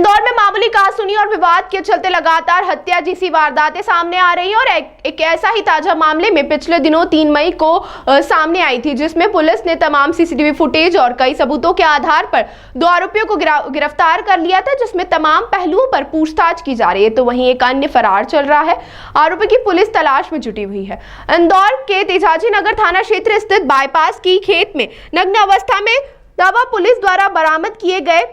इंदौर में मामूली कहासुनी और विवाद के चलते लगातार हत्या जैसी वारदातें सामने आ रही हैं और एक ऐसा ही ताजा मामले में पिछले दिनों 3 मई को सामने आई थी, जिसमें पुलिस ने तमाम सीसीटीवी फुटेज और कई सबूतों के आधार पर 2 आरोपियों को गिरफ्तार कर लिया था, जिसमें तमाम पहलुओं पर पूछताछ की जा रही है। तो वहीं एक अन्य फरार चल रहा है। आरोपी की पुलिस तलाश में जुटी हुई है। इंदौर के तेजाजी नगर थाना क्षेत्र स्थित बाईपास की खेत में नग्न अवस्था में दवा पुलिस द्वारा बरामद किए गए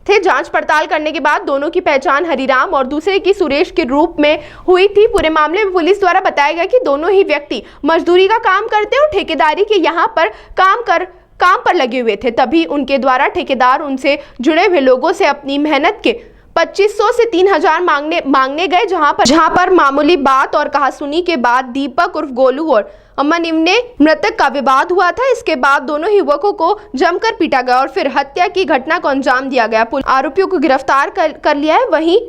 थे। जांच पड़ताल करने के बाद दोनों की पहचान हरिराम और दूसरे की सुरेश के रूप में हुई थी। पूरे मामले में पुलिस द्वारा बताया गया कि दोनों ही व्यक्ति मजदूरी का काम करते और ठेकेदारी के यहाँ पर काम पर लगे हुए थे। तभी उनके द्वारा ठेकेदार उनसे जुड़े हुए लोगों से अपनी मेहनत के 2500 से 3000 मांगने गए, जहां पर मामूली बात और कहासुनी के बाद दीपक उर्फ गोलू और अमन इवने मृतक का विवाद हुआ था। इसके बाद दोनों ही युवकों को जमकर पीटा गया और फिर हत्या की घटना को अंजाम दिया गया। आरोपियों को गिरफ्तार कर लिया है, वहीं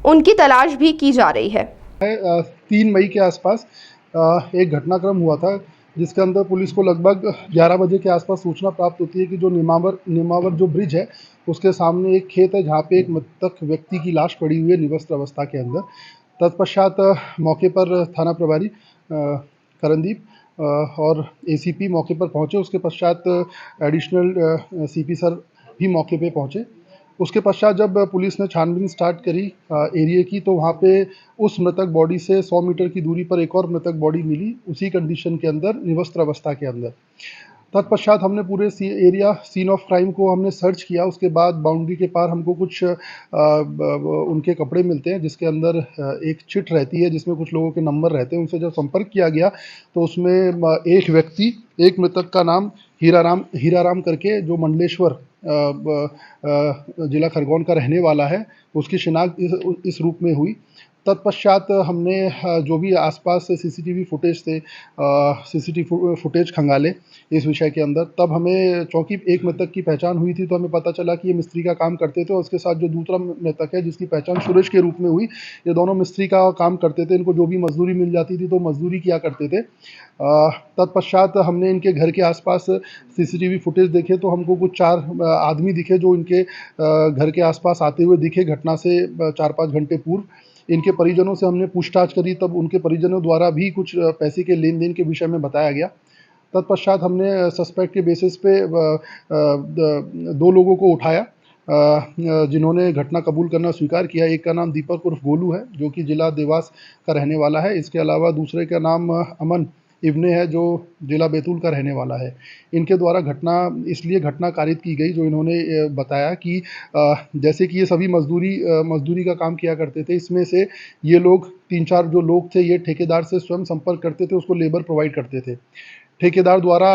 उनकी तलाश भी की जा रही है। 3 मई के आसपास एक घटनाक्रम हुआ था, जिसके अंदर पुलिस को लगभग 11 बजे के आसपास सूचना प्राप्त होती है कि जो निमावर जो ब्रिज है उसके सामने एक खेत है, जहाँ पे एक मृतक व्यक्ति की लाश पड़ी हुई है निवस्त्र अवस्था के अंदर। तत्पश्चात मौके पर थाना प्रभारी करणदीप और एसीपी मौके पर पहुँचे। उसके पश्चात एडिशनल सीपी सर भी मौके पे पहुँचे। उसके पश्चात जब पुलिस ने छानबीन स्टार्ट करी एरिया की, तो वहाँ पे उस मृतक बॉडी से 100 मीटर की दूरी पर एक और मृतक बॉडी मिली, उसी कंडीशन के अंदर निवस्त्र अवस्था के अंदर। तत्पश्चात हमने पूरे एरिया सीन ऑफ क्राइम को हमने सर्च किया। उसके बाद बाउंड्री के पार हमको कुछ उनके कपड़े मिलते हैं, जिसके अंदर एक चिट रहती है जिसमें कुछ लोगों के नंबर रहते हैं। उनसे जब संपर्क किया गया तो उसमें एक व्यक्ति, एक मृतक का नाम हीराराम करके, जो मंडलेश्वर जिला खरगोन का रहने वाला है, उसकी शिनाख्त इस रूप में हुई। तत्पश्चात हमने जो भी आसपास से सीसीटीवी फुटेज थे, सीसीटीवी फुटेज खंगाले इस विषय के अंदर। तब हमें चूँकि एक मृतक की पहचान हुई थी, तो हमें पता चला कि ये मिस्त्री का काम करते थे और उसके साथ जो दूसरा मृतक है जिसकी पहचान सुरेश के रूप में हुई, ये दोनों मिस्त्री का काम करते थे। इनको जो भी मजदूरी मिल जाती थी तो मजदूरी किया करते थे। तत्पश्चात हमने इनके घर के आसपास सीसीटीवी फुटेज देखे, तो हमको कुछ 4 आदमी दिखे जो इनके घर के आसपास आते हुए दिखे घटना से 4-5 घंटे पूर्व। इनके परिजनों से हमने पूछताछ करी, तब उनके परिजनों द्वारा भी कुछ पैसे के लेन देन के विषय में बताया गया। तत्पश्चात हमने सस्पेक्ट के बेसिस पे 2 लोगों को उठाया, जिन्होंने घटना कबूल करना स्वीकार किया। एक का नाम दीपक उर्फ गोलू है, जो कि जिला देवास का रहने वाला है। इसके अलावा दूसरे का नाम अमन इवने है, जो जिला बैतूल का रहने वाला है। इनके द्वारा इसलिए घटना कारित की गई, जो इन्होंने बताया कि जैसे कि ये सभी मजदूरी का काम किया करते थे। इसमें से ये लोग 3-4 जो लोग थे, ये ठेकेदार से स्वयं संपर्क करते थे, उसको लेबर प्रोवाइड करते थे। ठेकेदार द्वारा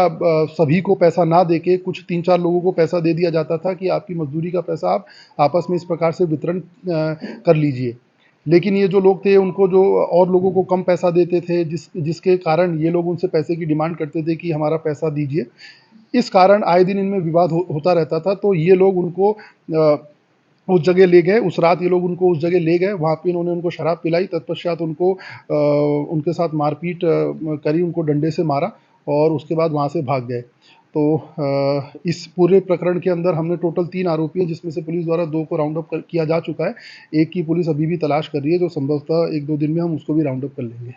सभी को पैसा ना देके कुछ 3-4 लोगों को पैसा दे दिया जाता था कि आपकी मजदूरी का पैसा आप आपस में इस प्रकार से वितरण कर लीजिए। लेकिन ये जो लोग थे, उनको जो और लोगों को कम पैसा देते थे, जिसके कारण ये लोग उनसे पैसे की डिमांड करते थे कि हमारा पैसा दीजिए। इस कारण आए दिन इनमें विवाद होता रहता था। तो ये लोग उनको उस जगह ले गए, उस रात ये लोग उनको उस जगह ले गए। वहाँ पे इन्होंने उनको शराब पिलाई। तत्पश्चात उनको उनके साथ मारपीट करी, उनको डंडे से मारा और उसके बाद वहाँ से भाग गए। तो इस पूरे प्रकरण के अंदर हमने टोटल 3 आरोपी हैं, जिसमें से पुलिस द्वारा 2 को राउंड अप किया जा चुका है। एक की पुलिस अभी भी तलाश कर रही है, जो संभवतः 1-2 दिन में हम उसको भी राउंड अप कर लेंगे।